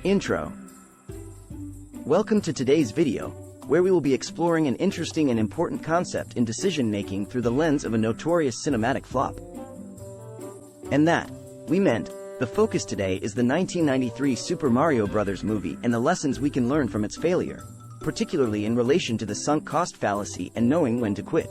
Intro. Welcome to today's video, where we will be exploring an interesting and important concept in decision-making through the lens of a notorious cinematic flop. And that, we meant, the focus today is the 1993 Super Mario Bros. Movie and the lessons we can learn from its failure, particularly in relation to the sunk cost fallacy and knowing when to quit.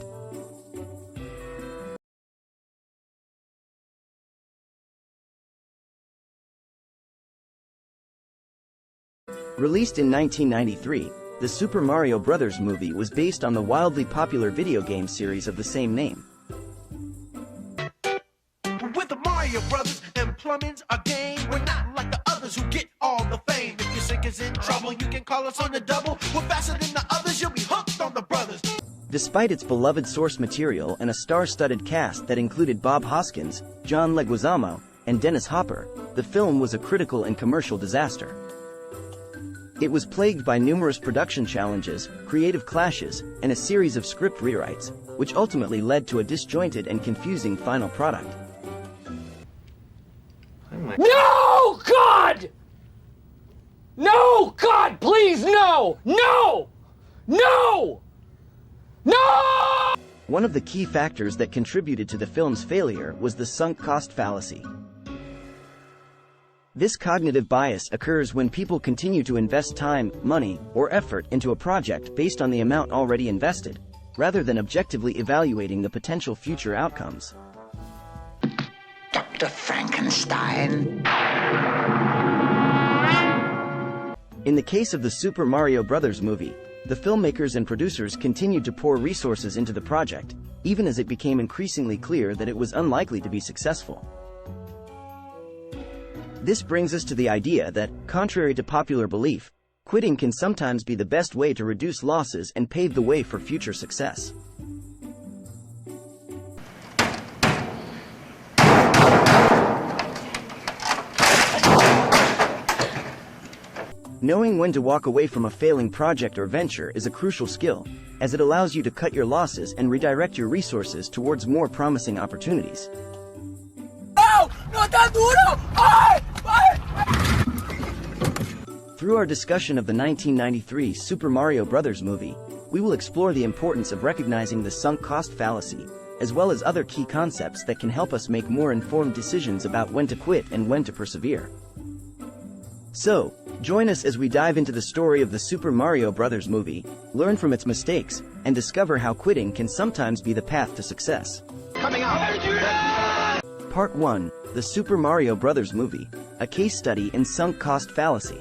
Released in 1993, the Super Mario Bros. Movie was based on the wildly popular video game series of the same name. With the Mario Brothers and plumbing's a game, we're not like the others who get all the fame. If your sink is in trouble, you can call us on the double. We're faster than the others, you'll be hooked on the brothers. Despite its beloved source material and a star-studded cast that included Bob Hoskins, John Leguizamo, and Dennis Hopper, the film was a critical and commercial disaster. It was plagued by numerous production challenges, creative clashes, and a series of script rewrites, which ultimately led to a disjointed and confusing final product. No, God! No, God, please, no! No! No! No! One of the key factors that contributed to the film's failure was the sunk cost fallacy. This cognitive bias occurs when people continue to invest time, money, or effort into a project based on the amount already invested, rather than objectively evaluating the potential future outcomes. Dr. Frankenstein. In the case of the Super Mario Bros. Movie, the filmmakers and producers continued to pour resources into the project, even as it became increasingly clear that it was unlikely to be successful. This brings us to the idea that, contrary to popular belief, quitting can sometimes be the best way to reduce losses and pave the way for future success. Knowing when to walk away from a failing project or venture is a crucial skill, as it allows you to cut your losses and redirect your resources towards more promising opportunities. Oh! No tan duro! Ay! Through our discussion of the 1993 Super Mario Bros. Movie, we will explore the importance of recognizing the sunk cost fallacy, as well as other key concepts that can help us make more informed decisions about when to quit and when to persevere. So, join us as we dive into the story of the Super Mario Bros. Movie, learn from its mistakes, and discover how quitting can sometimes be the path to success. Coming out. Part 1, The Super Mario Bros. Movie, a case study in sunk cost fallacy.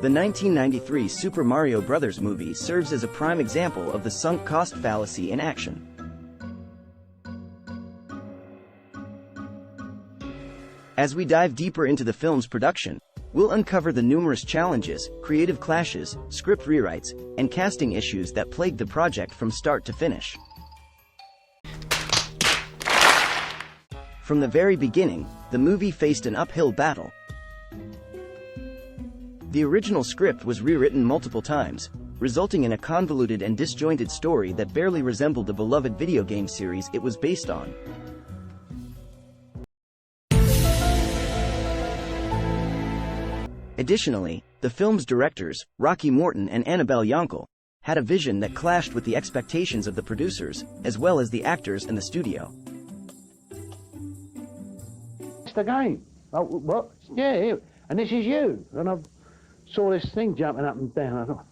The 1993 Super Mario Bros. Movie serves as a prime example of the sunk cost fallacy in action. As we dive deeper into the film's production, we'll uncover the numerous challenges, creative clashes, script rewrites, and casting issues that plagued the project from start to finish. From the very beginning, the movie faced an uphill battle. The original script was rewritten multiple times, resulting in a convoluted and disjointed story that barely resembled the beloved video game series it was based on. Additionally, the film's directors, Rocky Morton and Annabelle Jankel, had a vision that clashed with the expectations of the producers, as well as the actors and the studio. It's the game. Oh, what? Yeah, and this is you. And I saw this thing jumping up and down. I thought,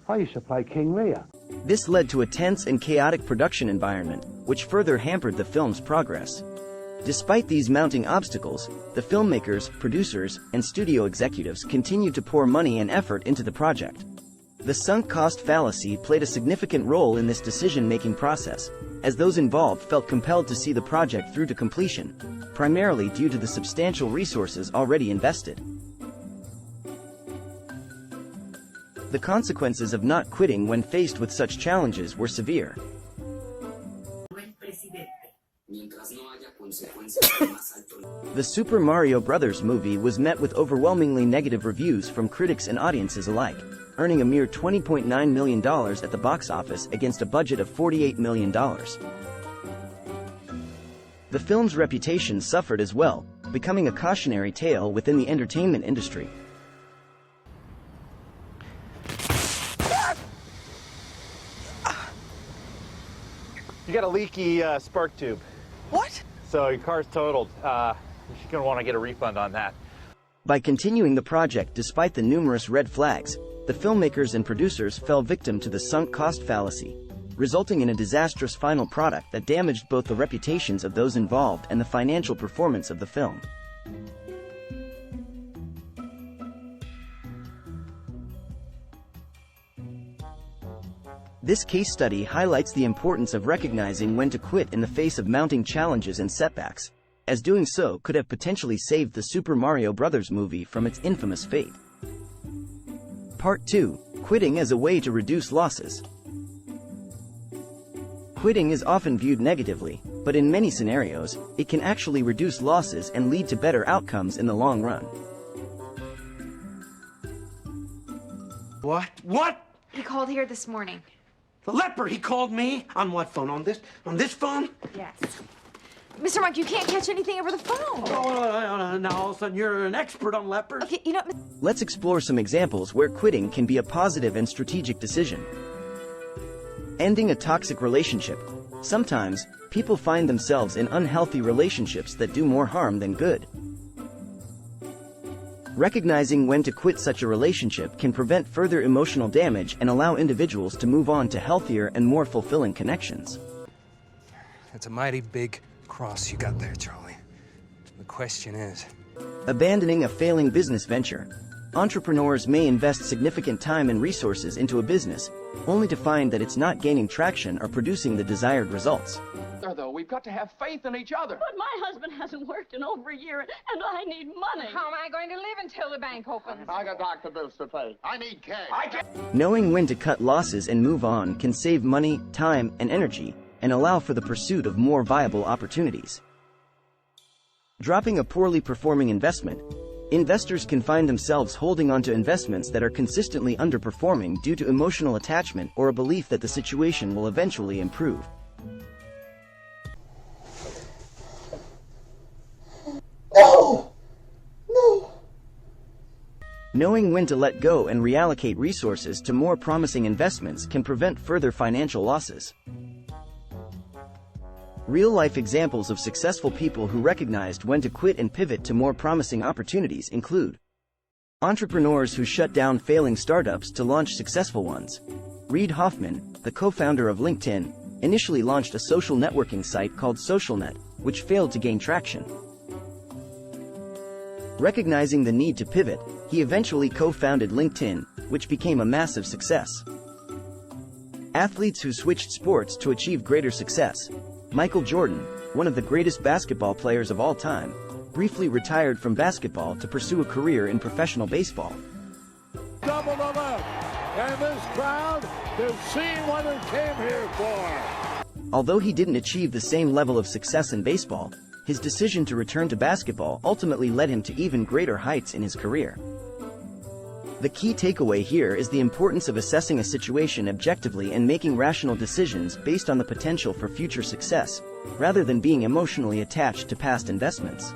I used to play King Lear. This led to a tense and chaotic production environment, which further hampered the film's progress. Despite these mounting obstacles, the filmmakers, producers, and studio executives continued to pour money and effort into the project. The sunk cost fallacy played a significant role in this decision-making process, as those involved felt compelled to see the project through to completion, primarily due to the substantial resources already invested. The consequences of not quitting when faced with such challenges were severe. The Super Mario Bros. Movie was met with overwhelmingly negative reviews from critics and audiences alike, earning a mere $20.9 million at the box office against a budget of $48 million. The film's reputation suffered as well, becoming a cautionary tale within the entertainment industry. You got a leaky spark tube. What? So your car's totaled. You're gonna want to get a refund on that. By continuing the project despite the numerous red flags, the filmmakers and producers fell victim to the sunk cost fallacy, resulting in a disastrous final product that damaged both the reputations of those involved and the financial performance of the film. This case study highlights the importance of recognizing when to quit in the face of mounting challenges and setbacks, as doing so could have potentially saved the Super Mario Bros. Movie from its infamous fate. Part 2. Quitting as a way to reduce losses. Quitting is often viewed negatively, but in many scenarios, it can actually reduce losses and lead to better outcomes in the long run. What? He called here this morning. The leper, he called me? On what phone? On this phone? Yes. Mr. Monk, you can't catch anything over the phone. Now all of a sudden you're an expert on lepers. Okay, you know... Let's explore some examples where quitting can be a positive and strategic decision. Ending a toxic relationship. Sometimes, people find themselves in unhealthy relationships that do more harm than good. Recognizing when to quit such a relationship can prevent further emotional damage and allow individuals to move on to healthier and more fulfilling connections. It's a mighty big cross you got there, Charlie. The question is... Abandoning a failing business venture. Entrepreneurs may invest significant time and resources into a business, only to find that it's not gaining traction or producing the desired results. Though we've got to have faith in each other. But my husband hasn't worked in over a year, and I need money. How am I going to live until the bank opens? I got doctor bills to pay. I need cash. Knowing when to cut losses and move on can save money, time, and energy, and allow for the pursuit of more viable opportunities. Dropping a poorly performing investment. Investors can find themselves holding onto investments that are consistently underperforming due to emotional attachment or a belief that the situation will eventually improve. No! Knowing when to let go and reallocate resources to more promising investments can prevent further financial losses. Real-life examples of successful people who recognized when to quit and pivot to more promising opportunities include entrepreneurs who shut down failing startups to launch successful ones. Reid Hoffman, the co-founder of LinkedIn, initially launched a social networking site called SocialNet, which failed to gain traction. Recognizing the need to pivot, he eventually co-founded LinkedIn, which became a massive success. Athletes who switched sports to achieve greater success. Michael Jordan, one of the greatest basketball players of all time, briefly retired from basketball to pursue a career in professional baseball. Double the left, and this crowd has seen what it came here for. Although he didn't achieve the same level of success in baseball, his decision to return to basketball ultimately led him to even greater heights in his career. The key takeaway here is the importance of assessing a situation objectively and making rational decisions based on the potential for future success, rather than being emotionally attached to past investments.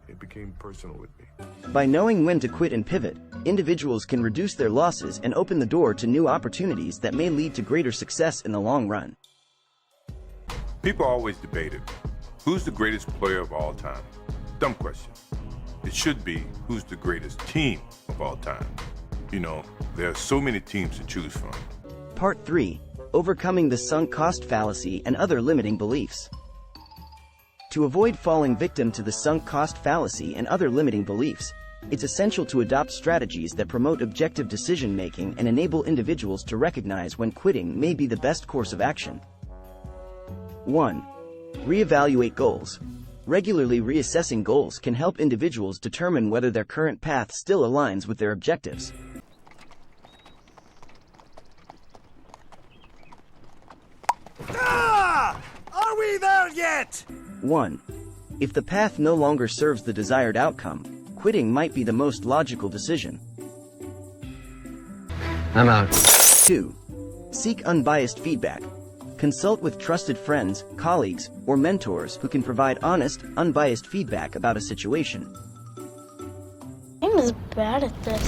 It became personal with me. By knowing when to quit and pivot, individuals can reduce their losses and open the door to new opportunities that may lead to greater success in the long run. People always debated, who's the greatest player of all time? Dumb question. It should be, who's the greatest team of all time? You know, there are so many teams to choose from. Part 3. Overcoming the sunk cost fallacy and other limiting beliefs. To avoid falling victim to the sunk cost fallacy and other limiting beliefs, it's essential to adopt strategies that promote objective decision-making and enable individuals to recognize when quitting may be the best course of action. 1. Reevaluate goals. Regularly reassessing goals can help individuals determine whether their current path still aligns with their objectives. Are we there yet? 1. If the path no longer serves the desired outcome, quitting might be the most logical decision. I'm out. 2. Seek unbiased feedback. Consult with trusted friends, colleagues, or mentors who can provide honest, unbiased feedback about a situation. I'm as bad at this.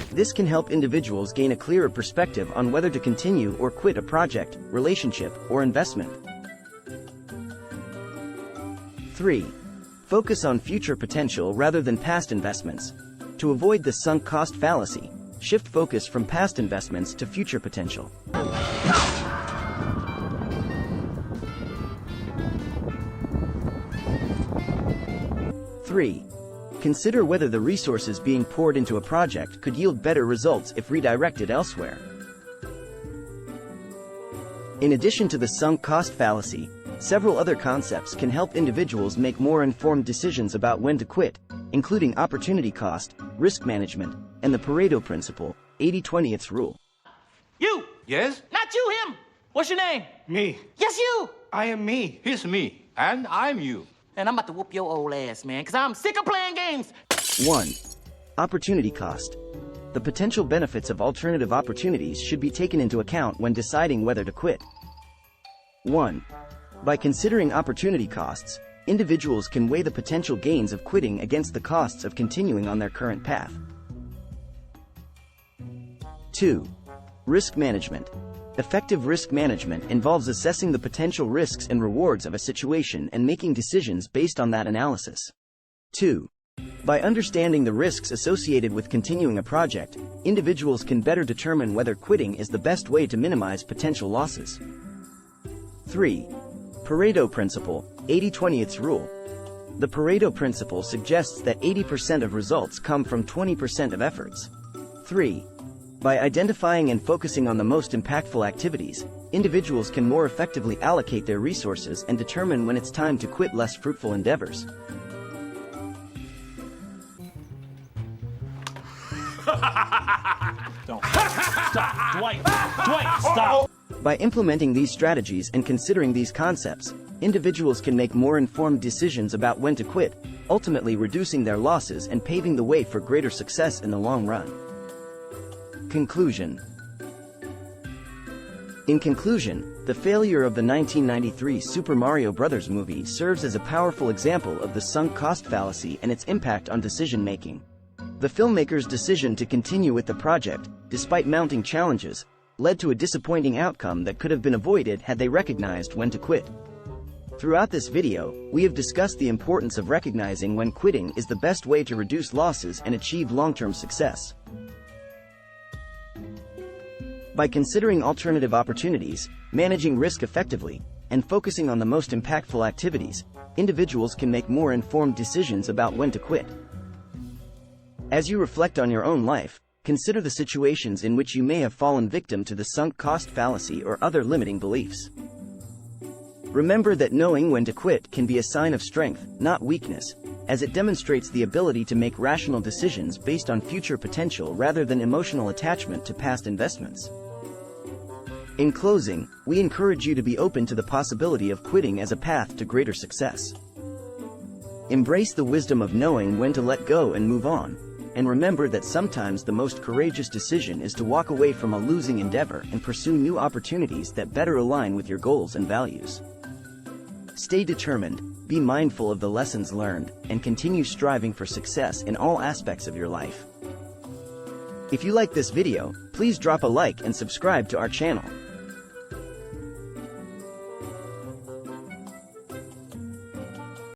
2. This can help individuals gain a clearer perspective on whether to continue or quit a project, relationship, or investment. 3. Focus on future potential rather than past investments. To avoid the sunk cost fallacy, shift focus from past investments to future potential. 3. Consider whether the resources being poured into a project could yield better results if redirected elsewhere. In addition to the sunk cost fallacy, several other concepts can help individuals make more informed decisions about when to quit, including opportunity cost, risk management, and the Pareto principle, 80/20 rule. You! Yes? Not you, him! What's your name? Me. Yes, you! I am me. He's me, and I'm you. And I'm about to whoop your old ass, man, because I'm sick of playing games. 1. Opportunity cost. The potential benefits of alternative opportunities should be taken into account when deciding whether to quit. 1. By considering opportunity costs, individuals can weigh the potential gains of quitting against the costs of continuing on their current path. 2. Risk management. Effective risk management involves assessing the potential risks and rewards of a situation and making decisions based on that analysis. 2. By understanding the risks associated with continuing a project, individuals can better determine whether quitting is the best way to minimize potential losses. 3. Pareto principle, 80/20 rule. The Pareto principle suggests that 80% of results come from 20% of efforts. 3. By identifying and focusing on the most impactful activities, individuals can more effectively allocate their resources and determine when it's time to quit less fruitful endeavors. Don't. Stop. Dwight. Dwight, stop. By implementing these strategies and considering these concepts, individuals can make more informed decisions about when to quit, ultimately reducing their losses and paving the way for greater success in the long run. Conclusion. In conclusion, the failure of the 1993 Super Mario Bros. Movie serves as a powerful example of the sunk cost fallacy and its impact on decision-making. The filmmaker's decision to continue with the project, despite mounting challenges, led to a disappointing outcome that could have been avoided had they recognized when to quit. Throughout this video, we have discussed the importance of recognizing when quitting is the best way to reduce losses and achieve long-term success. By considering alternative opportunities, managing risk effectively, and focusing on the most impactful activities, individuals can make more informed decisions about when to quit. As you reflect on your own life, consider the situations in which you may have fallen victim to the sunk cost fallacy or other limiting beliefs. Remember that knowing when to quit can be a sign of strength, not weakness, as it demonstrates the ability to make rational decisions based on future potential rather than emotional attachment to past investments. In closing, we encourage you to be open to the possibility of quitting as a path to greater success. Embrace the wisdom of knowing when to let go and move on, and remember that sometimes the most courageous decision is to walk away from a losing endeavor and pursue new opportunities that better align with your goals and values. Stay determined, be mindful of the lessons learned, and continue striving for success in all aspects of your life. If you like this video, please drop a like and subscribe to our channel.